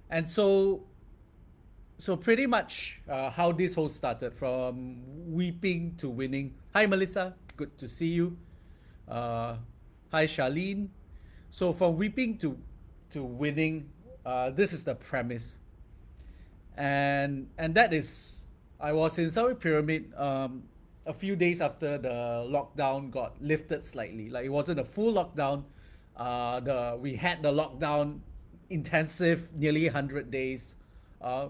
And so pretty much how this whole started from weeping to winning. Hi Melissa, good to see you. Uh, Hi Charlene. So from weeping to winning, this is the premise, and that is I was in Sunway Pyramid a few days after the lockdown got lifted slightly. Like it wasn't a full lockdown. The we had the lockdown intensive nearly 100 days,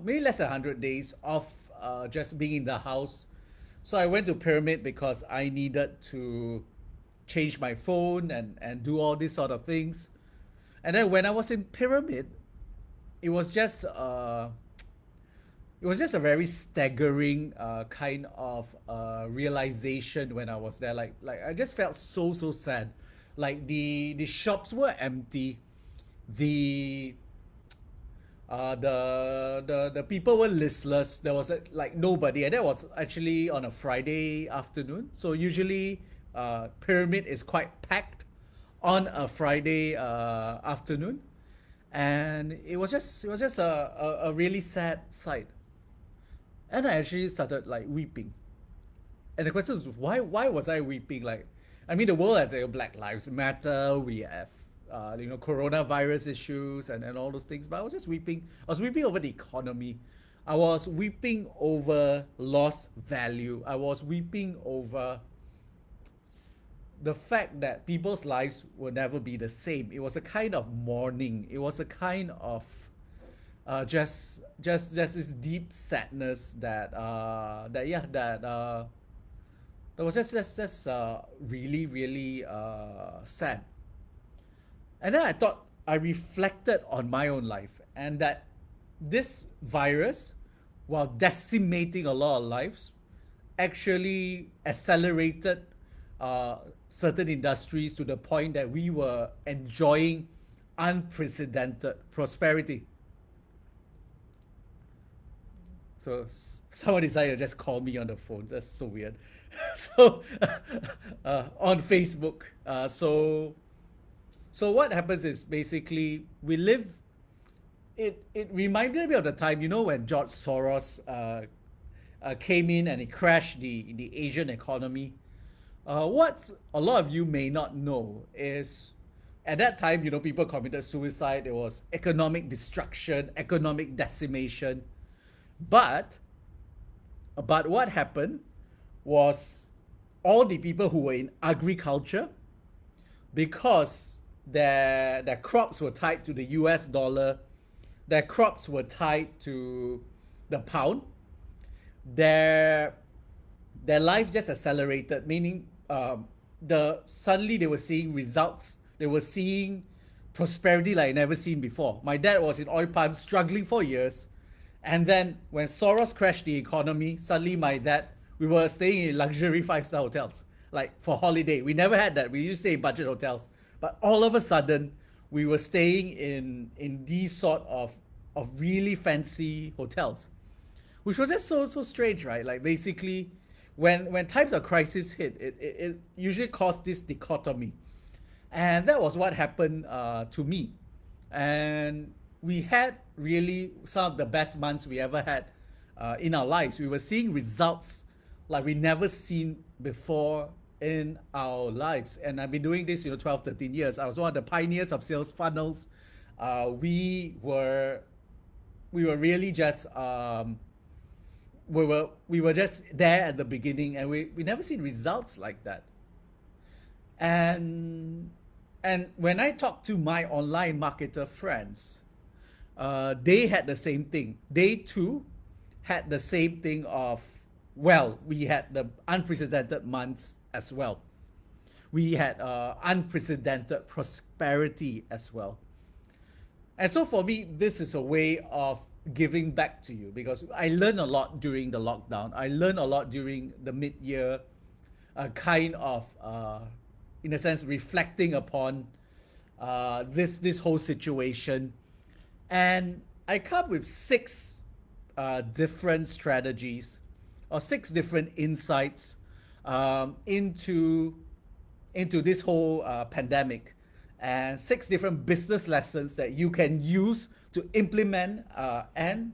maybe less than 100 days of just being in the house. So I went to Pyramid because I needed to change my phone and do all these sort of things. And then when I was in Pyramid, it was just uh, it was just a very staggering kind of realization when I was there. Like I just felt so sad. Like the shops were empty, the the people were listless. There was like nobody, and that was actually on a Friday afternoon. So usually, Pyramid is quite packed on a Friday afternoon, and it was just a really sad sight. And I actually started like weeping. And the question is, why was I weeping? Like, I mean, the world has Black Lives Matter. We have coronavirus issues and all those things. But I was just weeping. I was weeping over the economy. I was weeping over lost value. I was weeping over the fact that people's lives will never be the same. It was a kind of mourning. It was a kind of just this deep sadness that was just really sad. And then I thought I reflected on my own life and that this virus, while decimating a lot of lives, actually accelerated uh, certain industries to the point that we were enjoying unprecedented prosperity. So someone decided to just call me on the phone. That's so weird. So on Facebook. So what happens is basically we live. It reminded me of the time when George Soros came in and he crashed the Asian economy. What a lot of you may not know is at that time people committed suicide. There was economic destruction, economic decimation. But what happened was all the people who were in agriculture, because their crops were tied to the US dollar, their crops were tied to the pound, their life just accelerated, meaning suddenly they were seeing results, they were seeing prosperity like never seen before. My dad was in oil palm struggling for years. And then when Soros crashed the economy, suddenly my dad, we were staying in luxury five-star hotels, like for holiday. We never had that. We used to stay in budget hotels. But all of a sudden, we were staying in these sort of really fancy hotels, which was just so strange, right? Like basically, when times of crisis hit, it usually caused this dichotomy. And that was what happened to me. And we had really some of the best months we ever had in our lives. We were seeing results like we never seen before in our lives. And I've been doing this 12 13 years. I was one of the pioneers of sales funnels. We were really just we were just there at the beginning, and we never seen results like that. And when I talk to my online marketer friends, they had the same thing. They too had the same thing of, well, we had the unprecedented months as well. We had unprecedented prosperity as well. And so for me, this is a way of giving back to you, because I learned a lot during the lockdown. I learned a lot during the mid-year, kind of, in a sense, reflecting upon this whole situation. And I come with six different strategies or six different insights into this whole pandemic, and six different business lessons that you can use to implement, and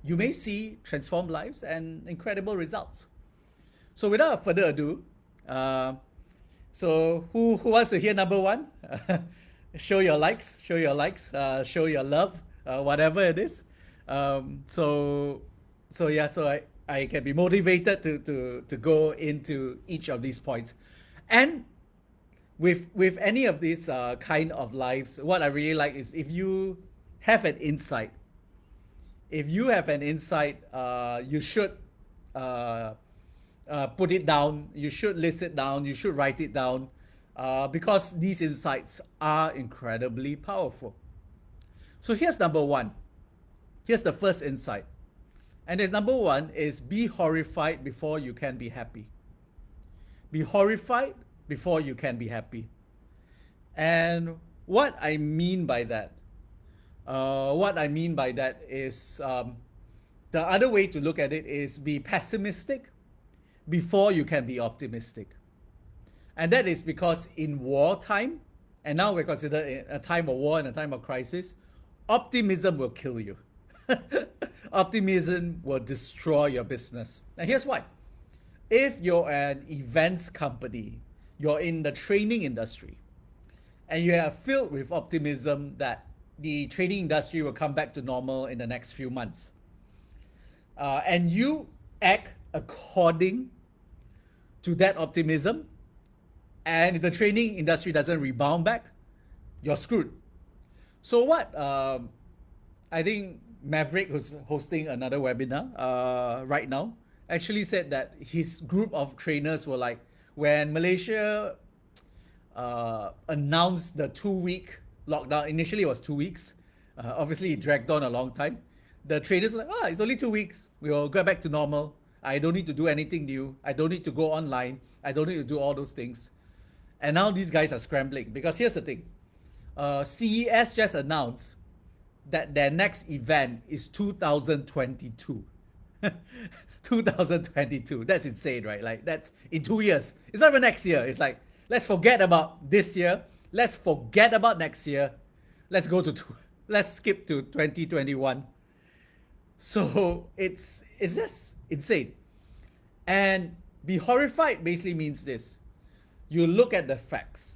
you may see transformed lives and incredible results. So without further ado, so who wants to hear number one? Show your likes, show your love, whatever it is. So I can be motivated to go into each of these points. And with any of these kind of lives, what I really like is if you have an insight. If you have an insight, you should put it down. You should list it down. You should write it down, because these insights are incredibly powerful. So here's number one. Here's the first insight. And the number one is be horrified before you can be happy. Be horrified before you can be happy. And what I mean by that, is the other way to look at it is be pessimistic before you can be optimistic. And that is because in wartime, and now we're considered a time of war and a time of crisis, optimism will kill you. Optimism will destroy your business. And here's why. If you're an events company, you're in the training industry, and you are filled with optimism that the training industry will come back to normal in the next few months, and you act according to that optimism, and if the training industry doesn't rebound back, you're screwed. So what I think Maverick, who's hosting another webinar right now, actually said that his group of trainers were like, when Malaysia announced the 2-week lockdown, initially it was 2 weeks, obviously it dragged on a long time. The trainers were like, it's only 2 weeks, we'll go back to normal. I don't need to do anything new. I don't need to go online. I don't need to do all those things. And now these guys are scrambling, because here's the thing. CES just announced that their next event is 2022. 2022. That's insane, right? Like, that's in 2 years. It's not even next year. It's like, let's forget about this year. Let's forget about next year. Let's skip to 2021. So it's just insane. And be horrified basically means this. You look at the facts.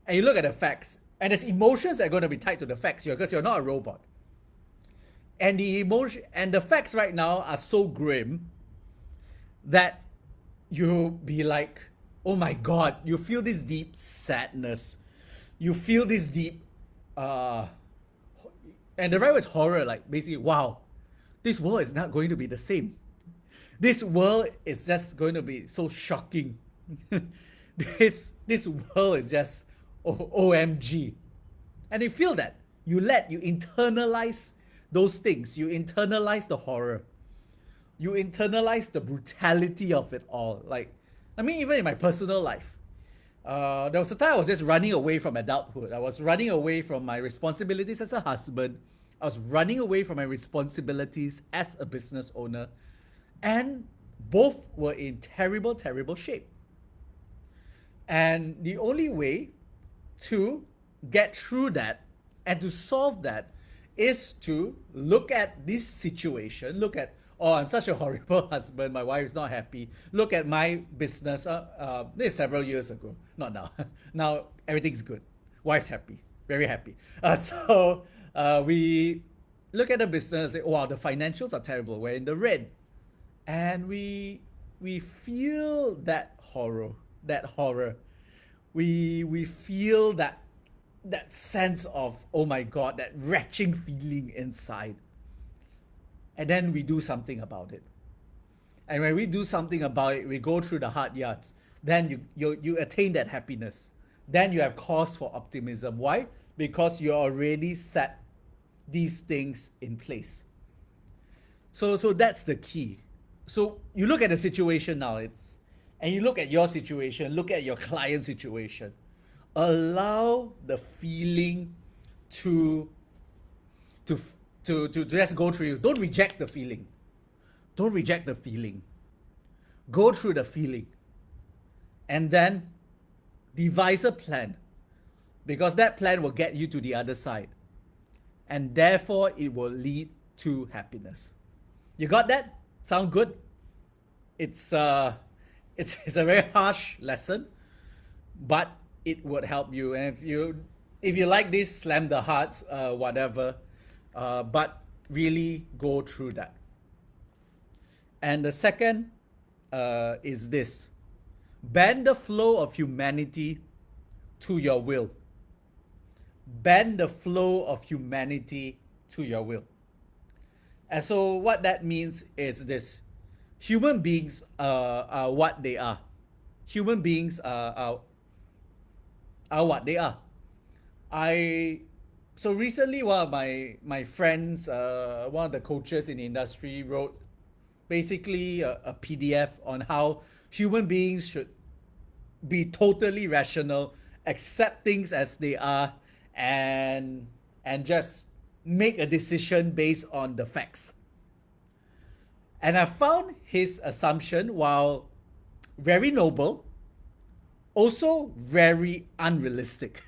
And you look at the facts. And there's emotions that are going to be tied to the facts here, because you're not a robot. And the emotion and the facts right now are so grim that you'll be like, oh my God, you feel this deep sadness. You feel this deep, and the right word is horror, like basically, wow, this world is not going to be the same. This world is just going to be so shocking. This world is just OMG. And you feel that. You internalize those things. You internalize the horror. You internalize the brutality of it all. Like, I mean, even in my personal life, there was a time I was just running away from adulthood. I was running away from my responsibilities as a husband. I was running away from my responsibilities as a business owner. And both were in terrible, terrible shape. And the only way to get through that and to solve that is to look at this situation, look at, I'm such a horrible husband, my wife is not happy. Look at my business, this is several years ago, not now. Now everything's good, wife's happy, very happy. So we look at the business and say, wow, the financials are terrible, we're in the red. And we feel that horror. We feel that sense of, oh my God, that retching feeling inside. And then we do something about it. And when we do something about it, we go through the hard yards. Then you attain that happiness. Then you have cause for optimism. Why? Because you already set these things in place. So that's the key. So you look at the situation now, and you look at your situation, look at your client situation. Allow the feeling to just go through you. Don't reject the feeling. Don't reject the feeling. Go through the feeling. And then devise a plan. Because that plan will get you to the other side. and therefore it will lead to happiness. You got that? Sound good? It's it's a very harsh lesson, but it would help you. And if you like this, slam the hearts, whatever. But really go through that. And the second is this: bend the flow of humanity to your will. Bend the flow of humanity to your will. And so what that means is this: human beings are what they are. Human beings are what they are. So recently, one of my friends, one of the coaches in the industry, wrote basically a PDF on how human beings should be totally rational, accept things as they are, and just make a decision based on the facts. And I found his assumption, while very noble, also very unrealistic.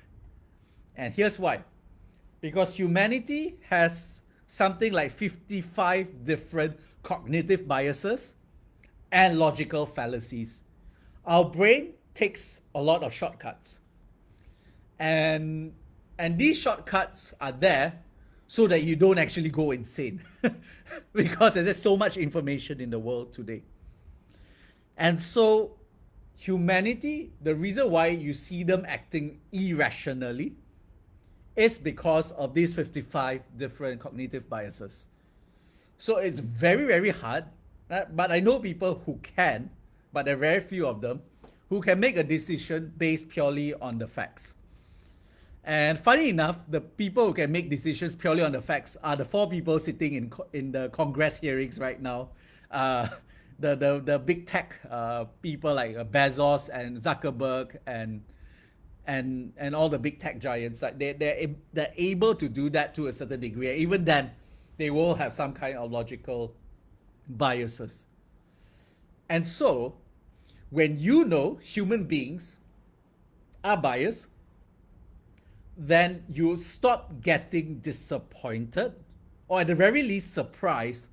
And here's why. Because humanity has something like 55 different cognitive biases and logical fallacies. Our brain takes a lot of shortcuts. And these shortcuts are there so that you don't actually go insane. Because there's just so much information in the world today. And so humanity, the reason why you see them acting irrationally is because of these 55 different cognitive biases. So it's very, very hard, but I know people who can, but there are very few of them, who can make a decision based purely on the facts. And funny enough, the people who can make decisions purely on the facts are the four people sitting in the Congress hearings right now. The big tech people like Bezos and Zuckerberg and all the big tech giants. Like they're able to do that to a certain degree. Even then, they will have some kind of logical biases. And so, when you know human beings are biased, then you stop getting disappointed, or at the very least surprised,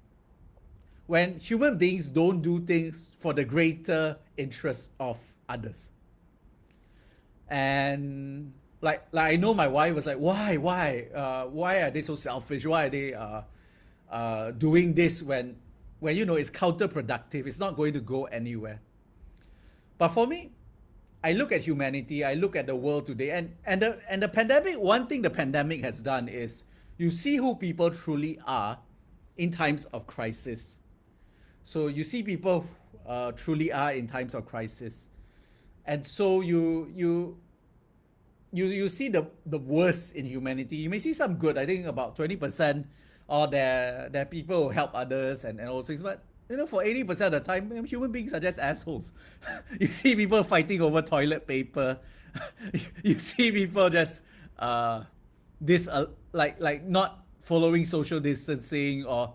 when human beings don't do things for the greater interest of others. And like I know my wife was like, why are they so selfish? Why are they doing this when you know it's counterproductive? It's not going to go anywhere. But for me, I look at humanity, I look at the world today, and the pandemic. One thing the pandemic has done is you see who people truly are in times of crisis. So you see people truly are in times of crisis, and so you see the worst in humanity. You may see some good. I think about 20%, or there are people who help others and all things, but you know, for 80% of the time, human beings are just assholes. You see people fighting over toilet paper. You see people just like not following social distancing, or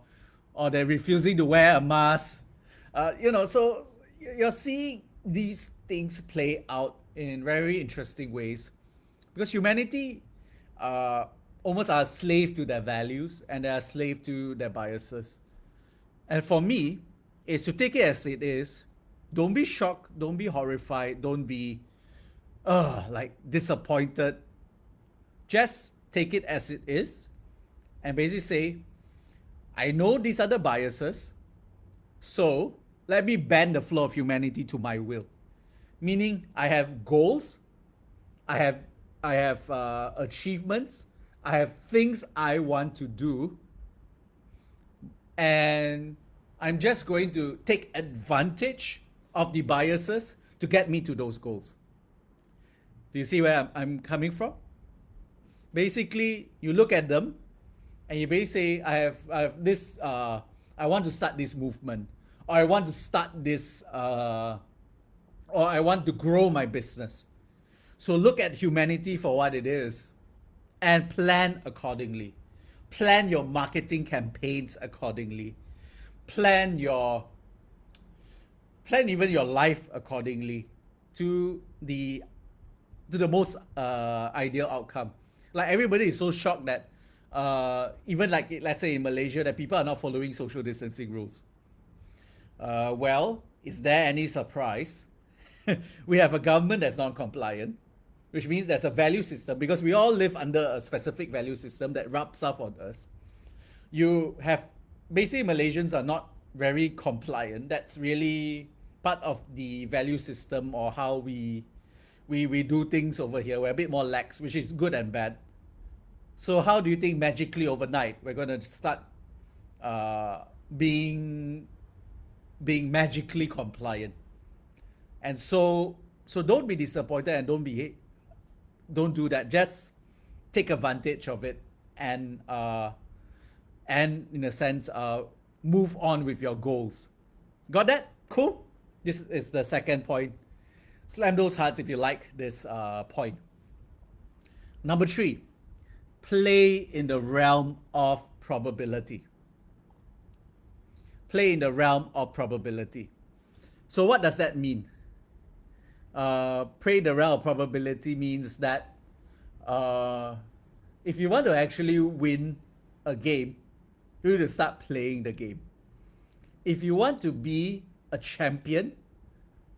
they're refusing to wear a mask. So you're seeing these things play out in very interesting ways, because humanity almost are a slave to their values, and they are a slave to their biases. And for me, is to take it as it is. Don't be shocked. Don't be horrified. Don't be like disappointed. Just take it as it is, and basically say, I know these are the biases, so let me bend the flow of humanity to my will. Meaning, I have goals, I have achievements, I have things I want to do, and I'm just going to take advantage of the biases to get me to those goals. Do you see where I'm coming from? Basically, you look at them and you basically say, I have this, I want to start this movement, or I want to start this, or I want to grow my business. So look at humanity for what it is and plan accordingly. Plan your marketing campaigns accordingly. Plan even your life accordingly to the most ideal outcome. Like everybody is so shocked that even like let's say in Malaysia that people are not following social distancing rules. Well, is there any surprise? We have a government that's non-compliant, which means there's a value system because we all live under a specific value system that rubs off on us. You have basically Malaysians are not very compliant. That's really part of the value system or how we do things over here. We're a bit more lax, which is good and bad. So how do you think magically overnight we're going to start being magically compliant? And so don't be disappointed and don't do that. Just take advantage of it and in a sense move on with your goals. Got that? Cool. This is the second point. Slam those hearts if you like this point. Number 3, play in the realm of probability. Play in the realm of probability. So what does that mean? Play the realm of probability means that if you want to actually win a game, you need to start playing the game. If you want to be a champion,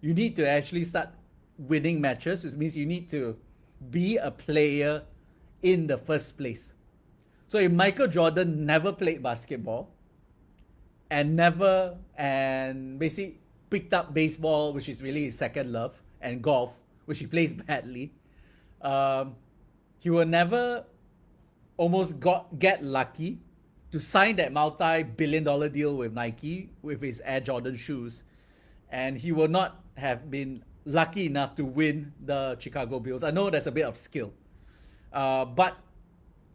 you need to actually start winning matches, which means you need to be a player in the first place. So if Michael Jordan never played basketball and basically picked up baseball, which is really his second love, and golf, which he plays badly, he will never get lucky to sign that multi-billion-dollar deal with Nike with his Air Jordan shoes, and he will not have been lucky enough to win the Chicago Bulls. I know there's a bit of skill, but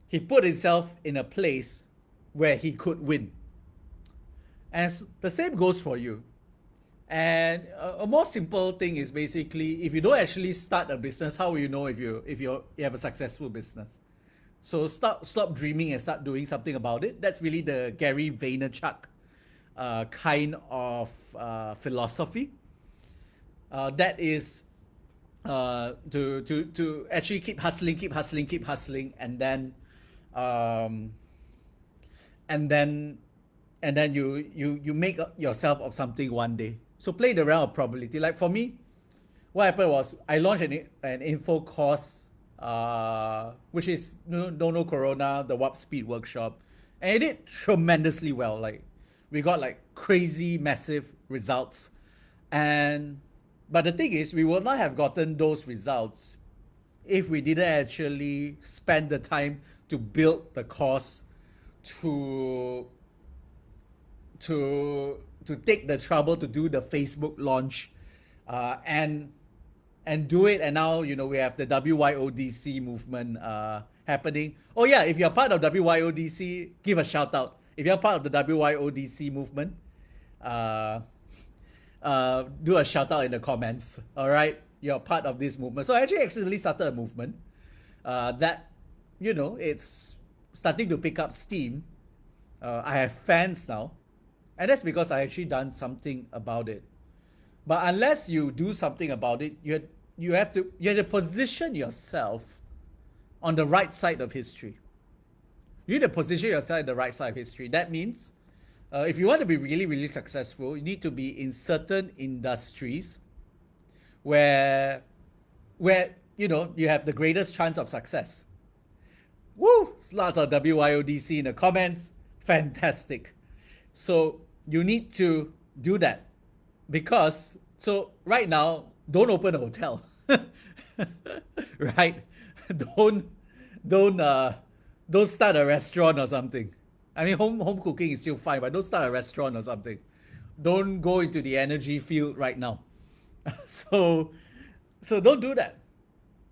he put himself in a place where he could win. And the same goes for you. And a more simple thing is basically, if you don't actually start a business, how will you know if you have a successful business? So stop dreaming and start doing something about it. That's really the Gary Vaynerchuk kind of philosophy. That is to actually keep hustling, and then you make yourself of something one day. So play the realm of probability. Like for me, what happened was I launched an info course, which is Don't Know Corona, the Warp Speed workshop, and it did tremendously well. Like we got like crazy massive results, but the thing is, we would not have gotten those results if we didn't actually spend the time to build the course, to take the trouble to do the Facebook launch, and do it. And now we have the WYODC movement happening. Oh yeah, if you're part of WYODC, give a shout out. If you're part of the WYODC movement, do a shout out in the comments. All right, you're part of this movement. So I actually accidentally started a movement that it's starting to pick up steam. I have fans now. And that's because I actually done something about it. But unless you do something about it, you have to position yourself on the right side of history. You need to position yourself on the right side of history. That means if you want to be really, really successful, you need to be in certain industries where you have the greatest chance of success. Woo! Lots of WYODC in the comments. Fantastic. So you need to do that because right now, don't open a hotel. Right? Don't start a restaurant or something. I mean, home cooking is still fine, but don't start a restaurant or something. Don't go into the energy field right now. So don't do that.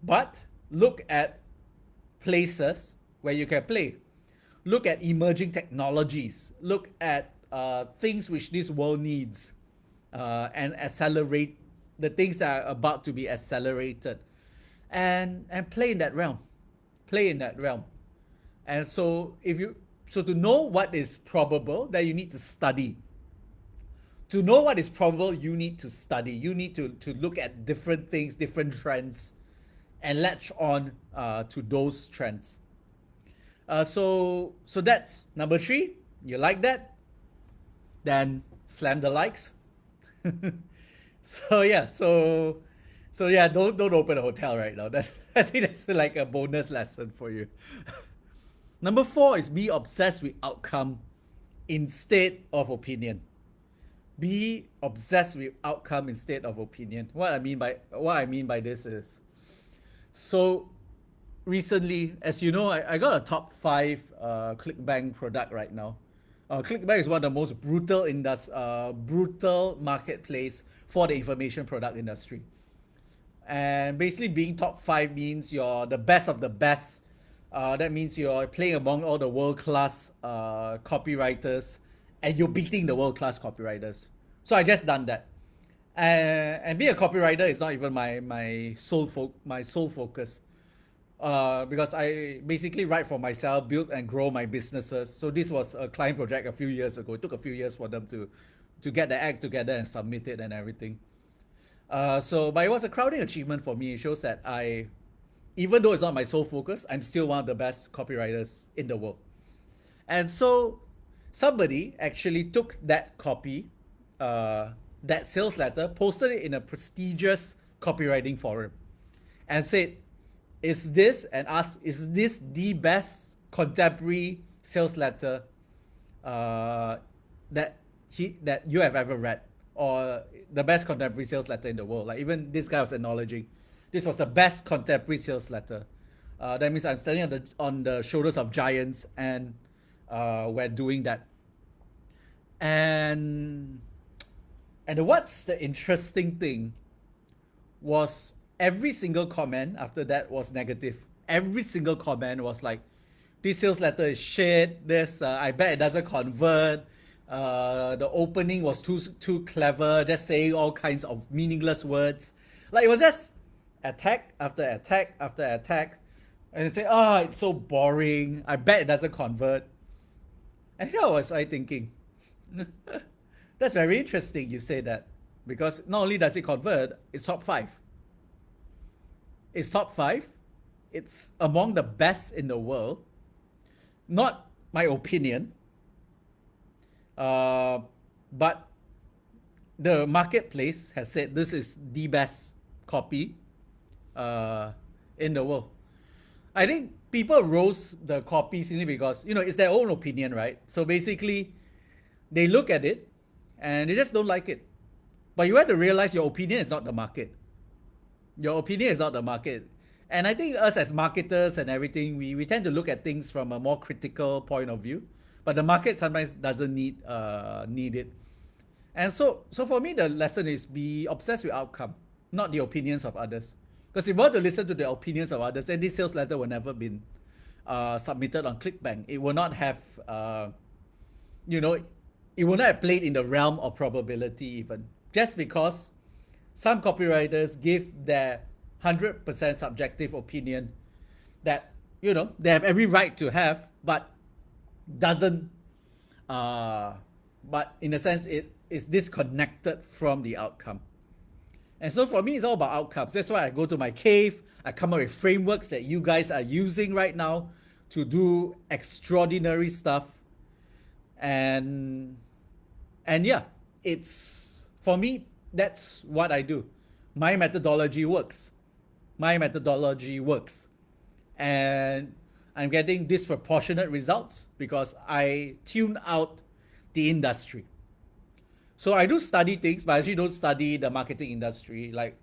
But look at places where you can play. Look at emerging technologies. Look at things which this world needs, and accelerate the things that are about to be accelerated, and play in that realm. And so to know what is probable, that you need to study. To know what is probable, you need to study. You need to look at different things, different trends, and latch on to those trends. So that's number three. You like that? Then slam the likes. So yeah, so yeah, don't open a hotel right now. That I think that's like a bonus lesson for you. Number four is be obsessed with outcome instead of opinion. Be obsessed with outcome instead of opinion. What I mean by this is, so recently, as you know, I got a top five ClickBank product right now. ClickBank is one of the most brutal marketplace for the information product industry. And basically, being top five means you're the best of the best. That means you're playing among all the world class copywriters, and you're beating the world class copywriters. So I just done that. And being a copywriter is not even my sole focus. Because I basically write for myself, build and grow my businesses. So this was a client project a few years ago. It took a few years for them to get the act together and submit it and everything. But it was a crowning achievement for me. It shows that even though it's not my sole focus, I'm still one of the best copywriters in the world. And so somebody actually took that copy, that sales letter, posted it in a prestigious copywriting forum, and said, "Is this the best contemporary sales letter that you have ever read, or the best contemporary sales letter in the world?" Like, even this guy was acknowledging this was the best contemporary sales letter. That means I'm standing on the shoulders of giants, and we're doing that. And what's the interesting thing was every single comment after that was negative. Every single comment was like, "This sales letter is shit. This I bet it doesn't convert. The opening was too clever, just saying all kinds of meaningless words." Like, it was just attack after attack after attack, and they say, "Oh, it's so boring. I bet it doesn't convert." And here was I thinking, that's very interesting you say that, because not only does it convert, it's top five. It's top five. It's among the best in the world. Not my opinion, but the marketplace has said this is the best copy in the world. I think people roast the copy simply because, it's their own opinion, right? So basically, they look at it and they just don't like it. But you have to realize your opinion is not the market. Your opinion is not the market. And I think us as marketers and everything, we tend to look at things from a more critical point of view. But the market sometimes doesn't need it. And so for me, the lesson is be obsessed with outcome, not the opinions of others. Because if you want to listen to the opinions of others, then this sales letter will never been submitted on ClickBank. It will not have, it will not have played in the realm of probability even. Just because some copywriters give their 100% subjective opinion that, they have every right to have, but doesn't, but in a sense, it is disconnected from the outcome. And so for me, it's all about outcomes. That's why I go to my cave. I come up with frameworks that you guys are using right now to do extraordinary stuff. And yeah, it's, for me, that's what I do. My methodology works. And I'm getting disproportionate results because I tune out the industry. So I do study things, but I actually don't study the marketing industry. Like,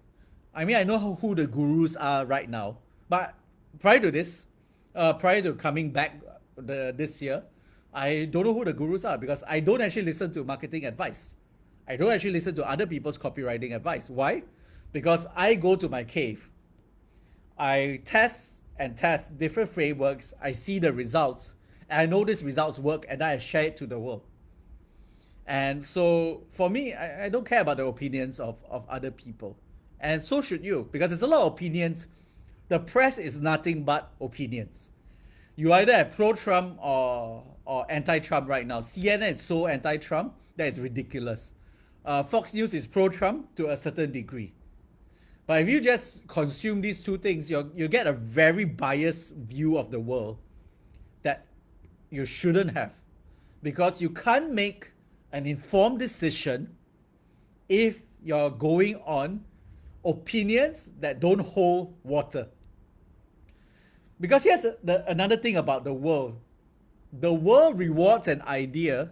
I know who the gurus are right now. But prior to this, prior to coming back this year, I don't know who the gurus are because I don't actually listen to marketing advice. I don't actually listen to other people's copywriting advice. Why? Because I go to my cave. I test different frameworks. I see the results. And I know these results work, and I share it to the world. And so for me, I don't care about the opinions of other people. And so should you, because there's a lot of opinions. The press is nothing but opinions. You either have pro-Trump or anti-Trump right now. CNN is so anti-Trump that it's ridiculous. Fox News is pro-Trump to a certain degree. But if you just consume these two things, you get a very biased view of the world that you shouldn't have, because you can't make an informed decision if you're going on opinions that don't hold water. Because here's another thing about the world. The world rewards an idea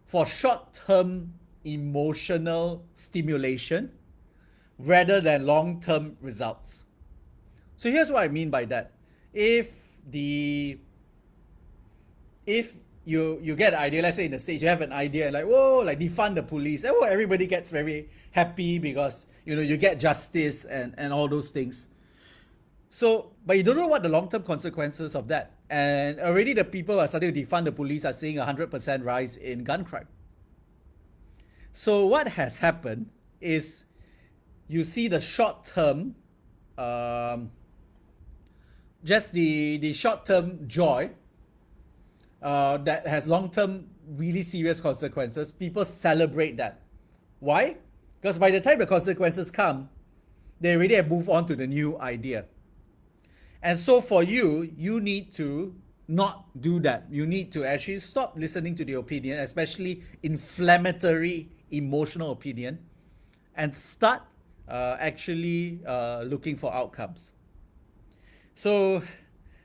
for short-term emotional stimulation rather than long-term results. So here's what I mean by that. If you get an idea, let's say in the States, you have an idea like, whoa, like defund the police, and everybody gets very happy because you get justice and all those things. So, but you don't know what the long-term consequences of that. And already the people who are starting to defund the police are seeing 100% rise in gun crime. So what has happened is you see the short-term, just the short-term joy that has long-term really serious consequences. People celebrate that. Why? Because by the time the consequences come, they already have moved on to the new idea. And so for you, you need to not do that. You need to actually stop listening to the opinion, especially inflammatory, emotional opinion, and start actually looking for outcomes. So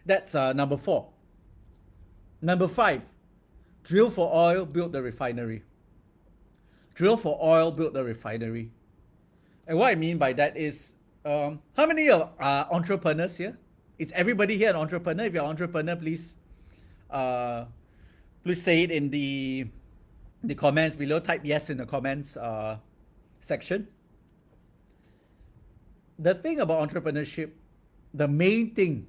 that's number 4. Number 5, drill for oil, build the refinery. Drill for oil, build the refinery. And what I mean by that is, how many are entrepreneurs here? Is everybody here an entrepreneur? If you're an entrepreneur, please say it in the comments below. Type yes in the comments section. The thing about entrepreneurship, the main thing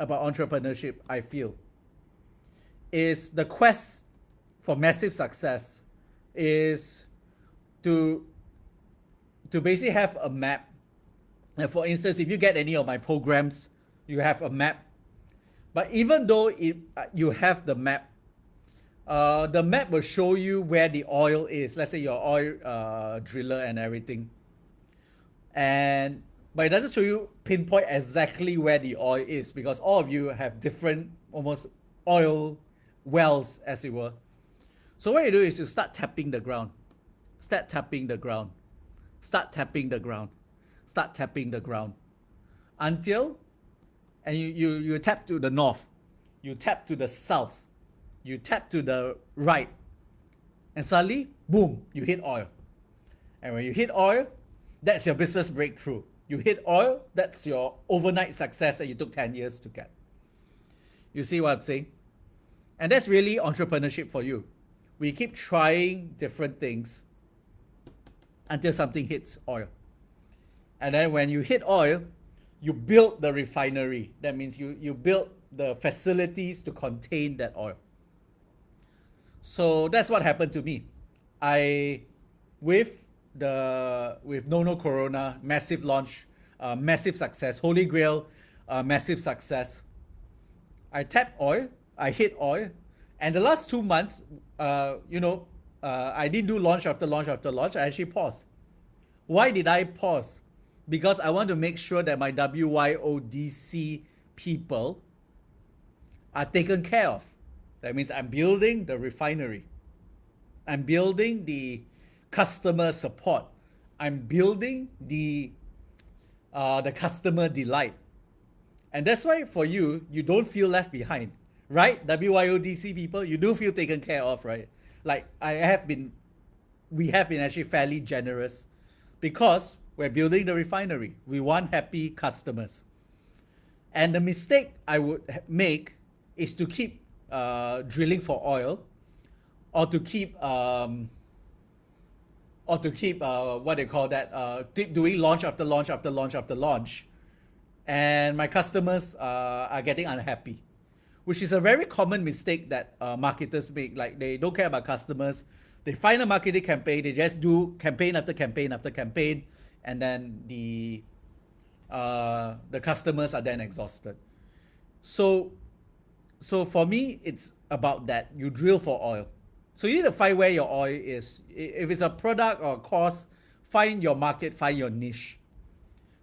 about entrepreneurship, I feel, is the quest for massive success is to basically have a map. And for instance, if you get any of my programs, you have a map. But even though you have the map will show you where the oil is. Let's say your oil driller and everything. But it doesn't show you pinpoint exactly where the oil is, because all of you have different almost oil wells, as it were. So what you do is you start tapping the ground. Start tapping the ground. Start tapping the ground. Start tapping the ground. Until, and you tap to the north. You tap to the south. You tap to the right. And suddenly, boom, you hit oil. And when you hit oil, that's your business breakthrough. You hit oil, that's your overnight success that you took 10 years to get. You see what I'm saying? And that's really entrepreneurship for you. We keep trying different things until something hits oil. And then when you hit oil, you build the refinery. That means you build the facilities to contain that oil. So that's what happened to me. With No Corona, massive launch, massive success, Holy Grail, massive success. I tapped oil, I hit oil, and the last 2 months, I didn't do launch after launch after launch. I actually paused. Why did I pause? Because I want to make sure that my WYODC people are taken care of. That means I'm building the refinery. I'm building the customer support. I'm building the customer delight. And that's why for you don't feel left behind, right? WYODC people, you do feel taken care of, right? Like we have been actually fairly generous because we're building the refinery. We want happy customers. And the mistake I would make is to keep drilling for oil, or to keep keep doing launch after launch after launch after launch, and my customers are getting unhappy, which is a very common mistake that marketers make. Like, they don't care about customers. They find a marketing campaign, they just do campaign after campaign after campaign, and then the customers are then exhausted. So for me, it's about that. You drill for oil. So you need to find where your oil is. If it's a product or a course, find your market, find your niche.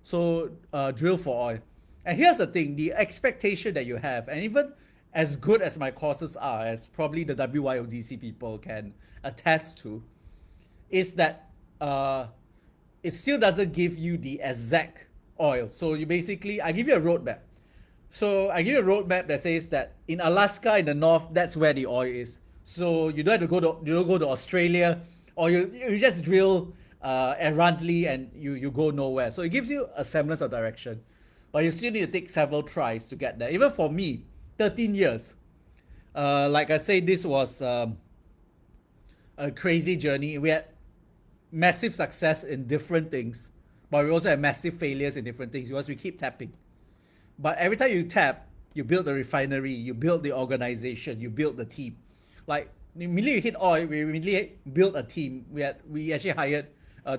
So drill for oil. And here's the thing, the expectation that you have, and even as good as my courses are, as probably the WYODC people can attest to, is that it still doesn't give you the exact oil. So you basically, I give you a roadmap. So I give you a roadmap that says that in Alaska in the north, that's where the oil is. So you don't have to go to Australia, or you just drill errantly and you go nowhere. So it gives you a semblance of direction, but you still need to take several tries to get there. Even for me, 13 years. Like I say, this was a crazy journey. We had massive success in different things, but we also had massive failures in different things because we keep tapping. But every time you tap, you build the refinery, you build the organization, you build the team. Like immediately you hit oil, we immediately built a team. We actually hired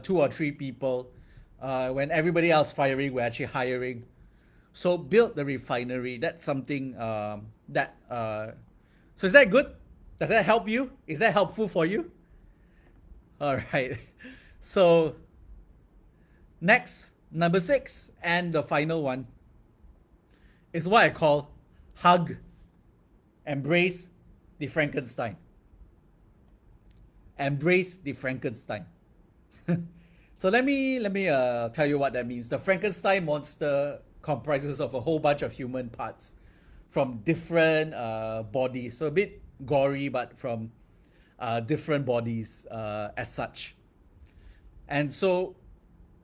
2 or 3 people. When everybody else firing, we're actually hiring. So build the refinery. That's something that. So is that good? Does that help you? Is that helpful for you? All right. So next, number 6, and the final one, is what I call hug, embrace the Frankenstein. Embrace the Frankenstein. So let me tell you what that means. The Frankenstein monster comprises of a whole bunch of human parts from different bodies. So a bit gory, but from different bodies as such. And so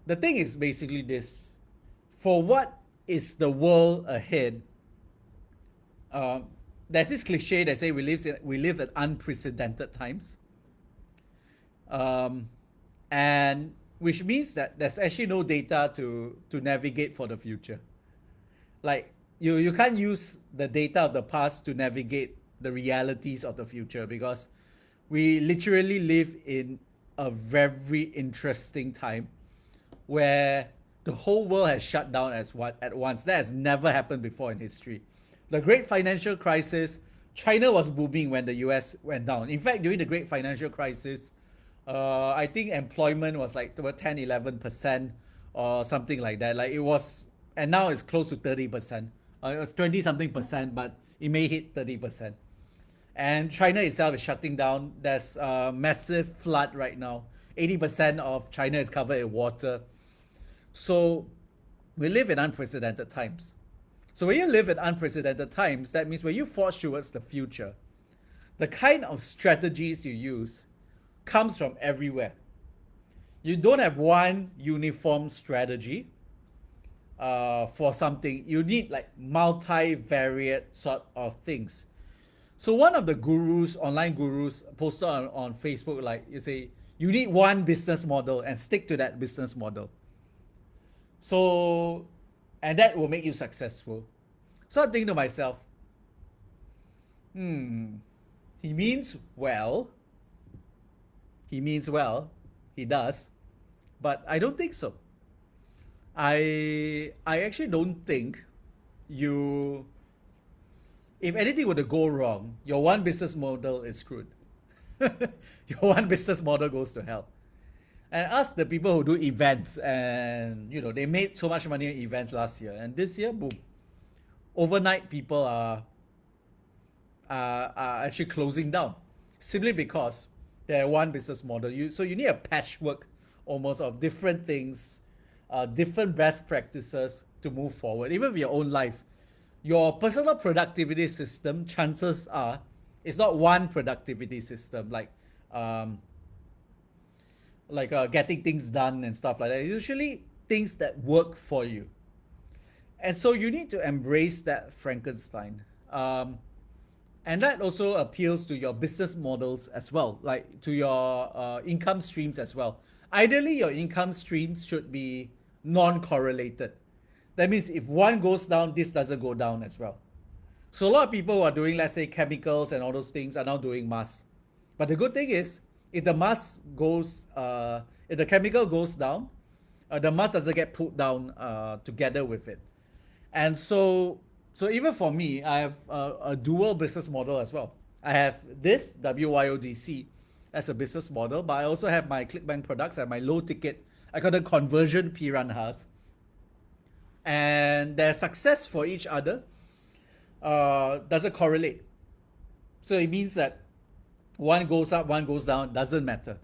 the thing is basically this: for what is the world ahead, there's this cliche that say we live at unprecedented times, and which means that there's actually no data to navigate for the future. Like you can't use the data of the past to navigate the realities of the future, because we literally live in a very interesting time where the whole world has shut down at once. That has never happened before in history. The great financial crisis, China was booming when the US went down. In fact, during the great financial crisis, I think employment was like 10, 11% or something like that. Like it was, and now it's close to 30%. It was 20 something percent, but it may hit 30%. And China itself is shutting down. There's a massive flood right now. 80% of China is covered in water. So we live in unprecedented times. So when you live in unprecedented times, that means when you forge towards the future, the kind of strategies you use comes from everywhere. You don't have one uniform strategy for something. You need like multivariate sort of things. So one of the gurus, online gurus, posted on Facebook, like you say, you need one business model and stick to that business model. So, and that will make you successful. So I'm thinking to myself, he means well. He means well. He does. But I don't think so. I actually don't think you, if anything were to go wrong, your one business model is screwed. Your one business model goes to hell. And ask the people who do events, and they made so much money on events last year, and this year, boom, overnight people are actually closing down simply because they're one business model. So you need a patchwork almost of different things, different best practices to move forward. Even with your own life, your personal productivity system, chances are, it's not one productivity system like getting things done and stuff like that. Usually things that work for you. And so you need to embrace that Frankenstein. And that also appeals to your business models as well, like to your income streams as well. Ideally, your income streams should be non-correlated. That means if one goes down, this doesn't go down as well. So a lot of people who are doing, let's say, chemicals and all those things are now doing masks. But the good thing is, if the mask goes, if the chemical goes down, the mask doesn't get put down together with it. And so even for me, I have a dual business model as well. I have this WYODC as a business model, but I also have my ClickBank products and my low ticket, I call them conversion piranhas. And they're success for each other. doesn't correlate. So it means that one goes up, one goes down, doesn't matter.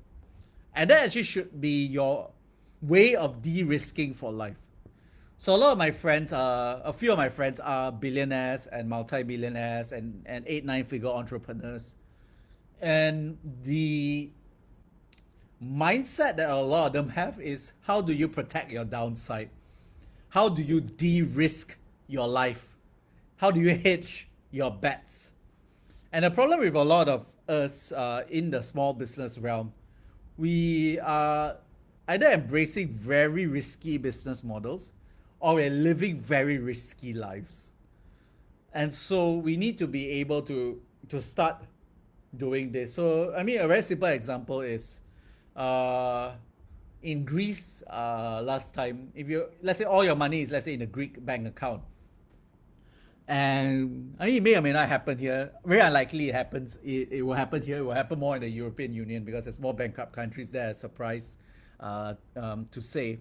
And that actually should be your way of de-risking for life. So a lot of my friends a few of my friends are billionaires and multi-billionaires and 8, 9 figure entrepreneurs. And the mindset that a lot of them have is, how do you protect your downside? How do you de-risk your life? How do you hedge your bets? And the problem with a lot of us in the small business realm, we are either embracing very risky business models, or we're living very risky lives. And so we need to be able to start doing this. So I mean, a very simple example is uh, in Greece last time. If you, let's say all your money is, let's say, in a Greek bank account, and I mean, it may or may not happen here. Very unlikely it happens. It will happen here. It will happen more in the European Union because there's more bankrupt countries there. Surprise to say.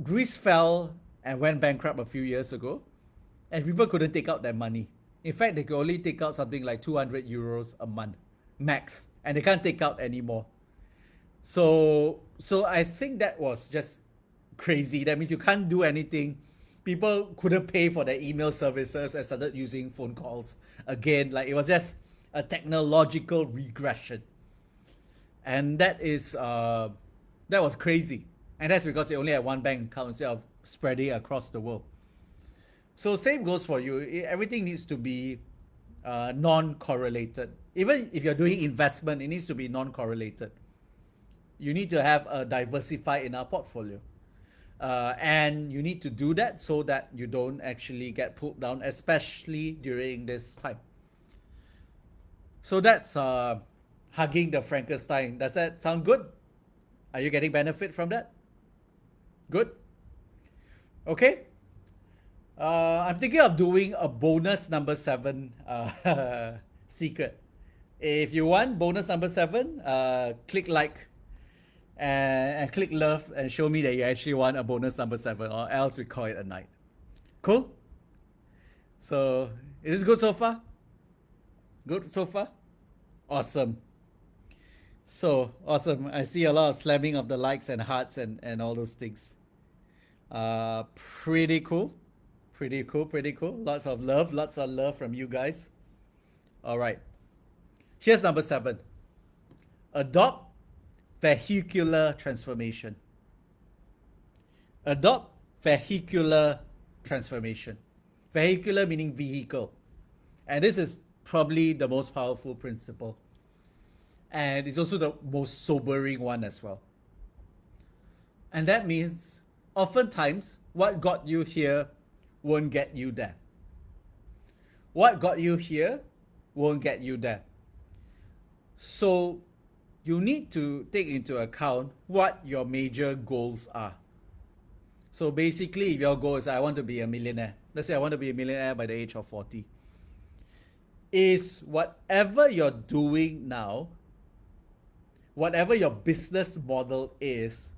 Greece fell and went bankrupt a few years ago, and people couldn't take out their money. In fact, they could only take out something like 200 euros a month, max, and they can't take out anymore. So I think that was just crazy. That means you can't do anything. People couldn't pay for their email services and started using phone calls again. Like, it was just a technological regression, and that was crazy. And that's because they only had one bank account instead of spreading across the world. So same goes for you. Everything needs to be non-correlated. Even if you're doing investment, it needs to be non-correlated. You need to have a diversified in our portfolio. And you need to do that so that you don't actually get pulled down, especially during this time. So that's hugging the Frankenstein. Does that sound good? Are you getting benefit from that? Good? Okay. I'm thinking of doing a bonus number 7 secret. If you want bonus number 7, click like and click love and show me that you actually want a bonus number 7, or else we call it a night. Cool? So, is this good so far? Good so far? Awesome. So awesome. I see a lot of slamming of the likes and hearts and all those things. Pretty cool. Pretty cool, pretty cool. Lots of love from you guys. All right. Here's number 7. Adopt vehicular transformation. Adopt vehicular transformation. Vehicular meaning vehicle. And this is probably the most powerful principle. And it's also the most sobering one as well. And that means oftentimes what got you here won't get you there. What got you here won't get you there. So you need to take into account what your major goals are. So basically, if your goal is, I want to be a millionaire, let's say I want to be a millionaire by the age of 40, is whatever you're doing now, whatever your business model is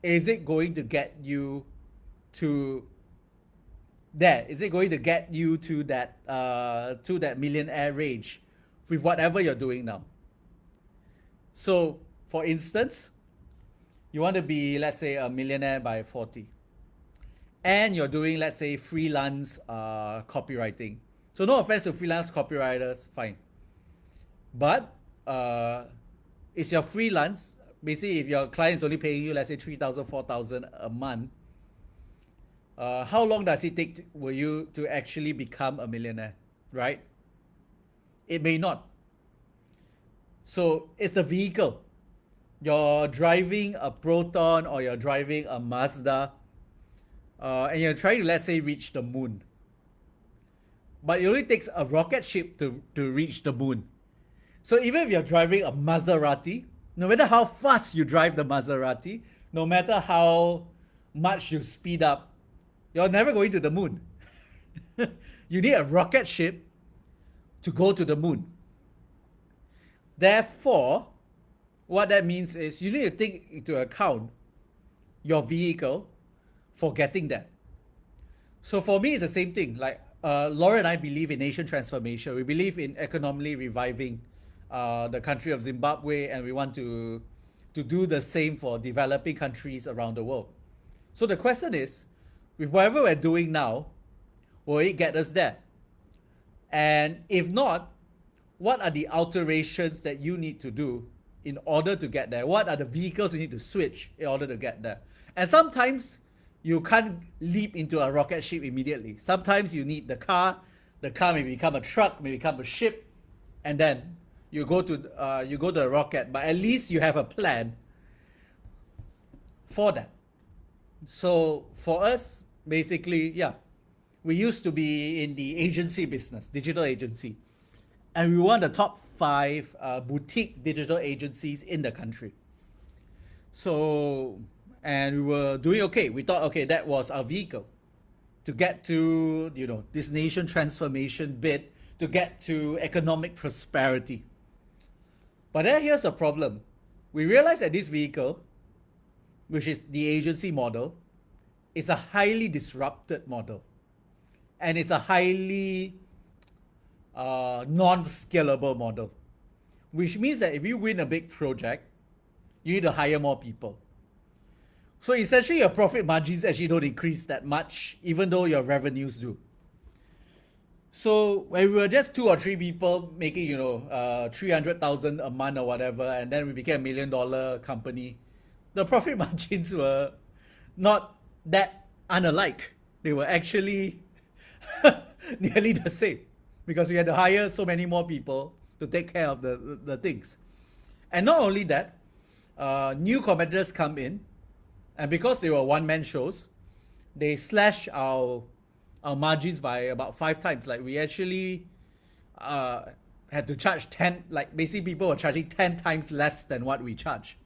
it going to get you to there? Is it going to get you to that millionaire range with whatever you're doing now? So, for instance, you want to be, let's say, a millionaire by 40, and you're doing, let's say, freelance copywriting. So, no offense to freelance copywriters, fine. But is your freelance, basically, if your client's only paying you, let's say, 3,000, 4,000 a month, how long does it take for you to actually become a millionaire, right? It may not. So it's the vehicle. You're driving a Proton or you're driving a Mazda, and you're trying to, let's say, reach the moon. But it only takes a rocket ship to reach the moon. So even if you're driving a Maserati, no matter how fast you drive the Maserati, no matter how much you speed up, you're never going to the moon. You need a rocket ship to go to the moon. Therefore, what that means is you need to take into account your vehicle for getting that. So for me, it's the same thing. Like, Laura and I believe in nation transformation. We believe in economically reviving the country of Zimbabwe, and we want to do the same for developing countries around the world. So the question is, with whatever we're doing now, will it get us there? And if not, what are the alterations that you need to do in order to get there? What are the vehicles you need to switch in order to get there? And sometimes you can't leap into a rocket ship immediately. Sometimes you need the car. The car may become a truck, may become a ship, and then you go to the rocket. But at least you have a plan for that. So for us, basically, yeah, we used to be in the agency business, digital agency, and we were the top 5 boutique digital agencies in the country. So, and we were doing okay. We thought, okay, that was our vehicle to get to, this nation transformation bit, to get to economic prosperity. But then here's the problem. We realized that this vehicle, which is the agency model, is a highly disrupted model. And it's a highly non-scalable model. Which means that if you win a big project, you need to hire more people. So essentially your profit margins actually don't increase that much, even though your revenues do. So when we were just 2 or 3 people making, 300,000 a month or whatever, and then we became $1 million company, the profit margins were not that unalike. They were actually nearly the same, because we had to hire so many more people to take care of the things. And not only that, new competitors come in, and because they were one-man shows, they slash our margins by about 5 times. Like we actually had to charge 10, like basically people were charging 10 times less than what we charge.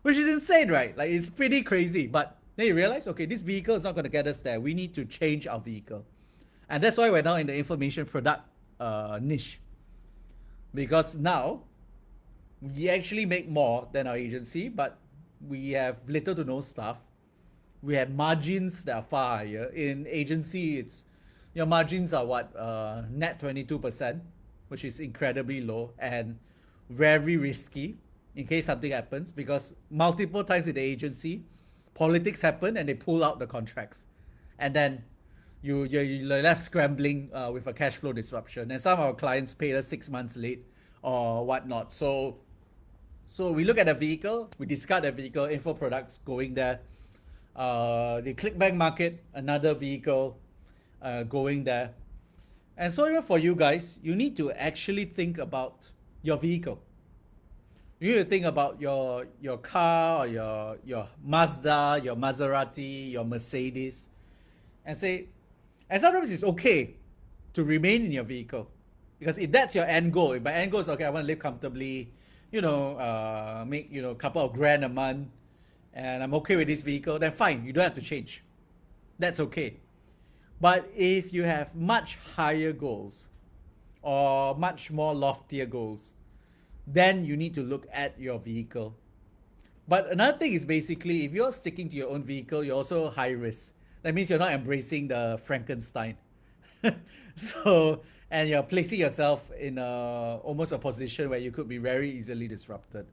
Which is insane, right? Like it's pretty crazy. But then you realize, okay, this vehicle is not going to get us there. We need to change our vehicle. And that's why we're now in the information product niche. Because now we actually make more than our agency, but we have little to no staff. We have margins that are far higher. In agency, your margins are what? Net 22%, which is incredibly low and very risky in case something happens, because multiple times in the agency, politics happen and they pull out the contracts. And then you're left scrambling with a cash flow disruption. And some of our clients paid us 6 months late or whatnot. So we look at a vehicle, we discard a vehicle, info products going there. The clickbank market, another vehicle going there. And so even for you guys, you need to actually think about your vehicle. You need to think about your car, or your Mazda, your Maserati, your Mercedes, and say, and sometimes it's okay to remain in your vehicle, because if that's your end goal, if my end goal is, okay, I want to live comfortably, make a couple of grand a month, and I'm okay with this vehicle, then fine, you don't have to change. That's okay. But if you have much higher goals or much more loftier goals, then you need to look at your vehicle. But another thing is, basically, if you're sticking to your own vehicle, you're also high risk. That means you're not embracing the Frankenstein. And you're placing yourself in almost a position where you could be very easily disrupted.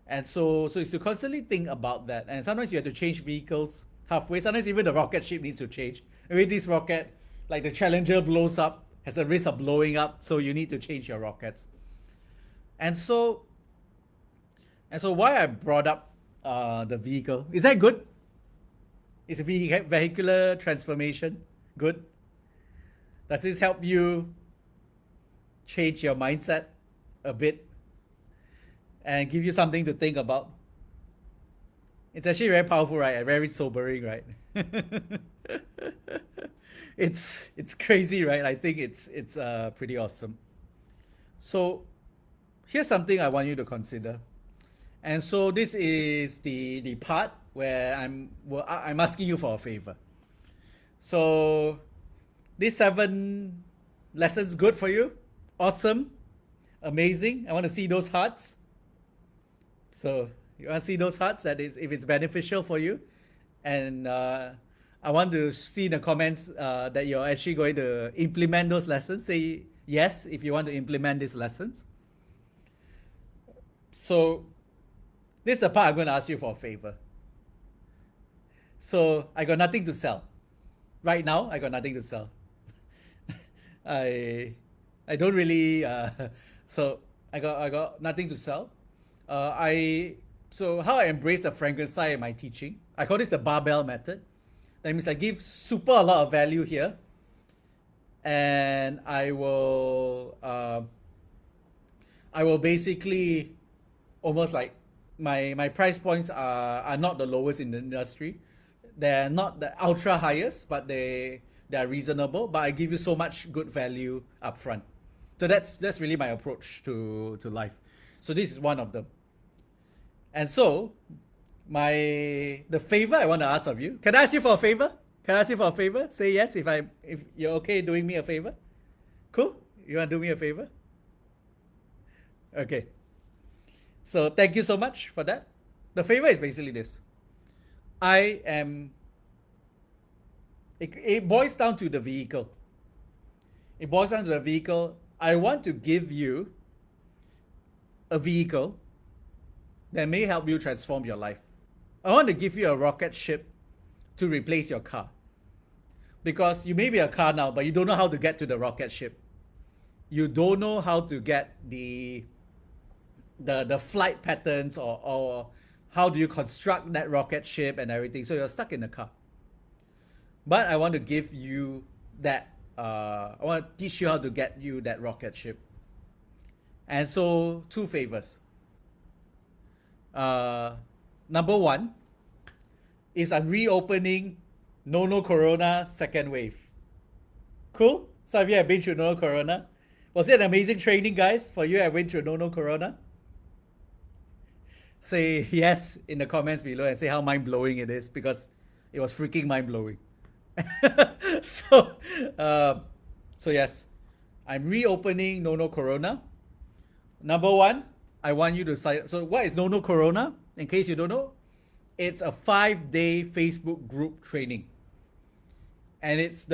And so it's to constantly think about that. And sometimes you have to change vehicles halfway. Sometimes even the rocket ship needs to change. Maybe this rocket, like the Challenger, blows up, has a risk of blowing up, so you need to change your rockets. And so why I brought up the vehicle, is that good? Is vehicular transformation good? Does this help you change your mindset a bit and give you something to think about? It's actually very powerful, right? Very sobering, right? It's crazy, right? I think it's pretty awesome. So here's something I want you to consider. And so this is the part where I'm asking you for a favor. So these 7 lessons good for you? Awesome? Amazing? I want to see those hearts. So you want to see those hearts? That is, if it's beneficial for you. And I want to see in the comments that you're actually going to implement those lessons. Say yes if you want to implement these lessons. So this is the part I'm going to ask you for a favor. So I got nothing to sell. Right now, I got nothing to sell. I I don't really so I got nothing to sell. I so how I embrace the Frankenstein in my teaching. I call this the barbell method. That means I give super a lot of value here, and I will basically almost like my price points are not the lowest in the industry. They're not the ultra highest, but they're reasonable. But I give you so much good value up front. So that's really my approach to life. So this is one of them. And so the favor I want to ask of you. Can I ask you for a favor? Can I ask you for a favor? Say yes if you're okay doing me a favor. Cool? You want to do me a favor? Okay. So thank you so much for that. The favor is basically this. It boils down to the vehicle. It boils down to the vehicle. I want to give you a vehicle that may help you transform your life. I want to give you a rocket ship to replace your car. Because you may be a car now, but you don't know how to get to the rocket ship. You don't know how to get the flight patterns or how do you construct that rocket ship and everything. So you're stuck in the car. But I want to give you that. I want to teach you how to get you that rocket ship. And so, two favors. Number one is I'm reopening No Corona second wave. Cool? Some of you have been through No Corona. Was it an amazing training, guys? For you, I went through No Corona. Say yes in the comments below and say how mind-blowing it is, because it was freaking mind-blowing. So yes, I'm reopening No Corona. Number one, I want you to sign up. So what is No Corona? In case you don't know, it's a 5-day Facebook group training. And it's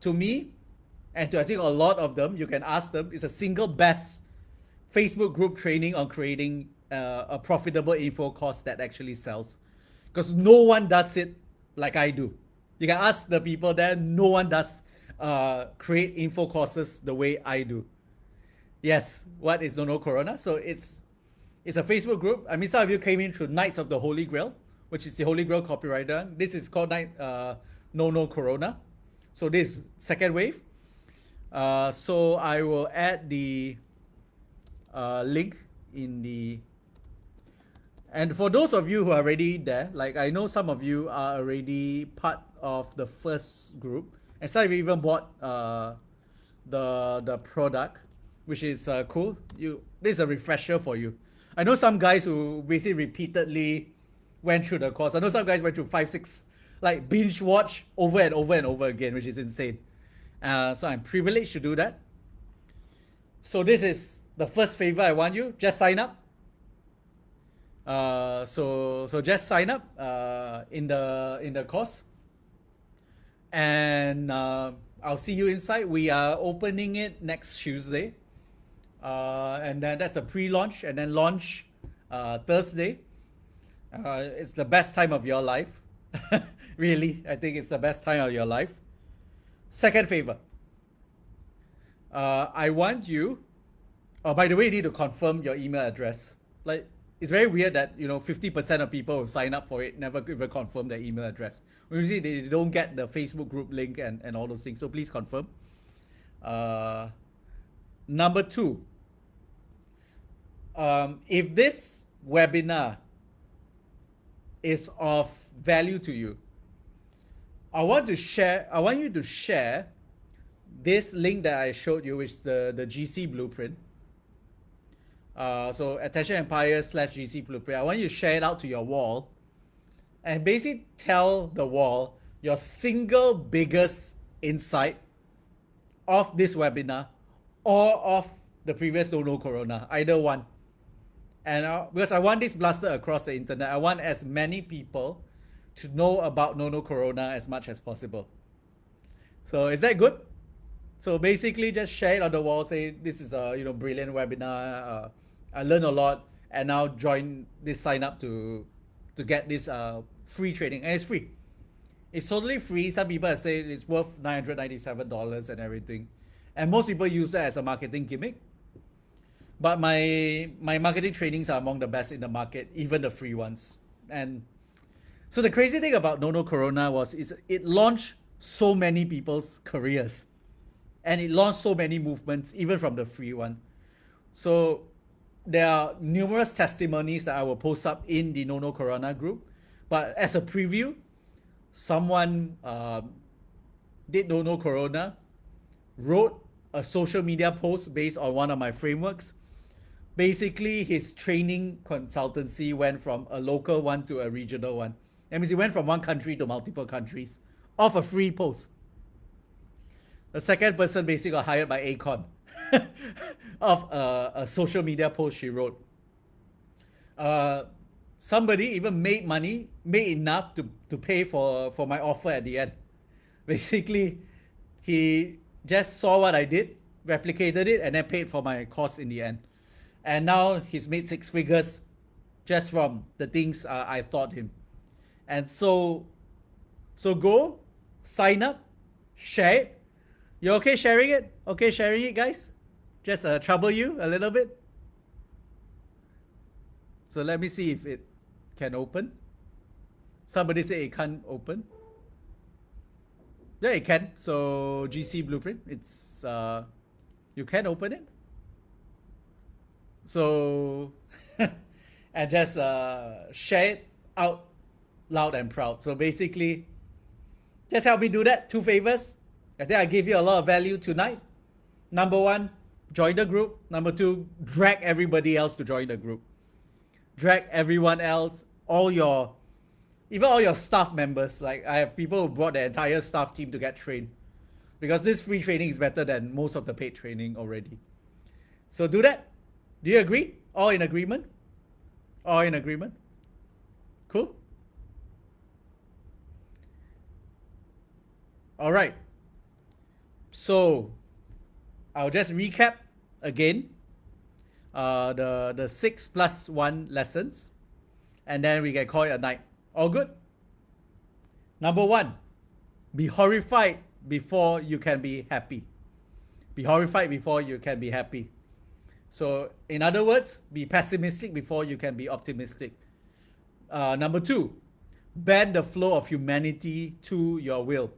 to me, and to I think a lot of them, you can ask them, it's a single best Facebook group training on creating a profitable info course that actually sells. Because no one does it like I do. You can ask the people there, no one does create info courses the way I do. Yes, what is No Corona? So it's a Facebook group. I mean, some of you came in through Knights of the Holy Grail, which is the Holy Grail copywriter. This is called No Corona. So this second wave. So I will add the link in the... And for those of you who are already there, like I know some of you are already part of the first group, and some of you even bought the product, which is cool. This is a refresher for you. I know some guys who basically repeatedly went through the course. I know some guys went through 5, 6, like binge watch over and over and over again, which is insane. So I'm privileged to do that. So this is the first favor I want you. Just sign up. So just sign up in the course, and I'll see you inside. We are opening it next Tuesday, and then that's a pre-launch, and then launch Thursday. It's the best time of your life. Really, I think it's the best time of your life. Second favor, I want you... Oh, by the way, you need to confirm your email address. Like, it's very weird that 50% of people who sign up for it never even confirm their email address. Usually they don't get the Facebook group link and all those things. So please confirm. Number two, if this webinar is of value to you, I want you to share this link that I showed you, which is the GC blueprint. So Attention Empire /GC blueprint. I want you to share it out to your wall and basically tell the wall your single biggest insight of this webinar or of the previous No Corona, either one. And because I want this blasted across the internet, I want as many people to know about Nono Corona as much as possible. So is that good? So basically, just share it on the wall. Say this is a brilliant webinar. I learned a lot, and now join this sign up to get this free training, and it's free. It's totally free. Some people have said it's worth $997 and everything, and most people use that as a marketing gimmick. But my marketing trainings are among the best in the market, even the free ones. And so the crazy thing about Nono Corona was it launched so many people's careers, and it launched so many movements, even from the free one. So there are numerous testimonies that I will post up in the Nono Corona group. But as a preview, someone did Nono Corona, wrote a social media post based on one of my frameworks. Basically, his training consultancy went from a local one to a regional one. That means he went from one country to multiple countries off a free post. The second person basically got hired by Acon of a social media post she wrote. Somebody even made money, made enough to pay for my offer at the end. Basically, he just saw what I did, replicated it, and then paid for my course in the end. And now he's made 6 figures just from the things I taught him. And so go, sign up, share it. You okay sharing it? Okay sharing it, guys? Just trouble you a little bit? So let me see if it can open. Somebody say it can't open. Yeah, it can. So GC Blueprint, it's you can open it. So and just share it out loud and proud. So basically, just help me do that. 2 favors. I think I gave you a lot of value tonight. Number 1, join the group. Number 2, drag everybody else to join the group. Drag everyone else, even all your staff members. Like I have people who brought the entire staff team to get trained, because this free training is better than most of the paid training already. So do that. Do you agree? All in agreement? All in agreement? Cool. All right. So I'll just recap again the 6 + 1 lessons, and then we can call it a night. All good? Number 1, be horrified before you can be happy. Be horrified before you can be happy. So in other words, be pessimistic before you can be optimistic. Number 2, bend the flow of humanity to your will.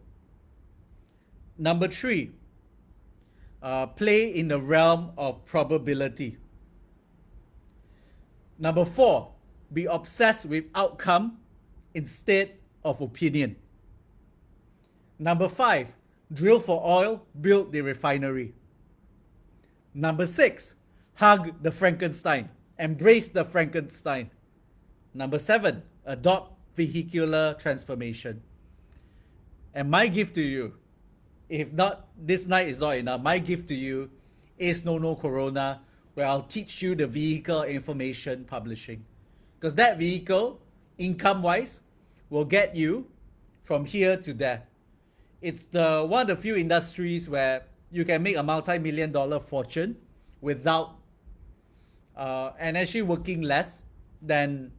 Number 3, play in the realm of probability. Number 4, be obsessed with outcome instead of opinion. Number 5, drill for oil, build the refinery. Number 6, hug the Frankenstein, embrace the Frankenstein. Number 7, adopt vehicular transformation. And my gift to you, if not, this night is not enough, my gift to you is Nono Corona, where I'll teach you the vehicle information publishing. Because that vehicle, income-wise, will get you from here to there. It's one of the few industries where you can make a multi-million-dollar fortune without and actually working less than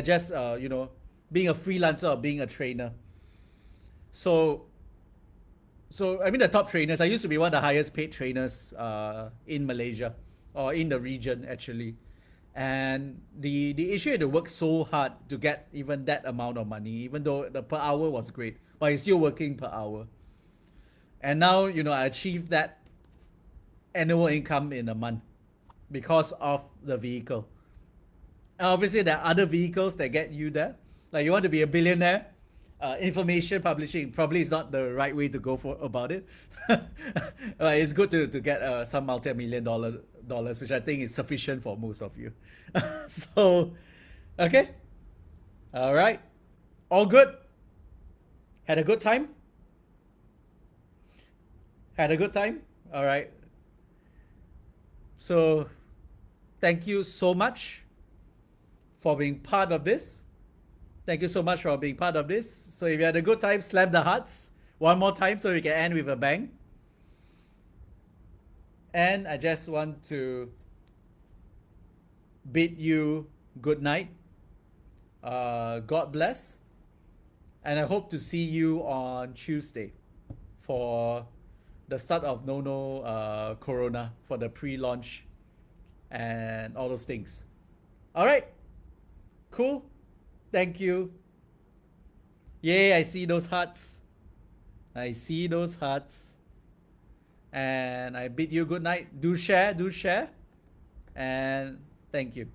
just being a freelancer or being a trainer. So I mean, the top trainers, I used to be one of the highest paid trainers in Malaysia, or in the region actually. And the issue is to work so hard to get even that amount of money, even though the per hour was great, but it's still working per hour. And now, I achieved that annual income in a month because of the vehicle. And obviously, there are other vehicles that get you there. Like, you want to be a billionaire, information publishing probably is not the right way to go about it. It's good to get some multi-million dollars, which I think is sufficient for most of you. So, okay. All right. All good. Had a good time? Had a good time? All right. So, thank you so much for being part of this. Thank you so much for being part of this. So if you had a good time, slam the hearts one more time so we can end with a bang. And I just want to bid you good night. God bless. And I hope to see you on Tuesday for the start of Corona, for the pre-launch and all those things. All right. Cool. Thank you. Yay, I see those hearts. I see those hearts. And I bid you good night. Do share. And thank you.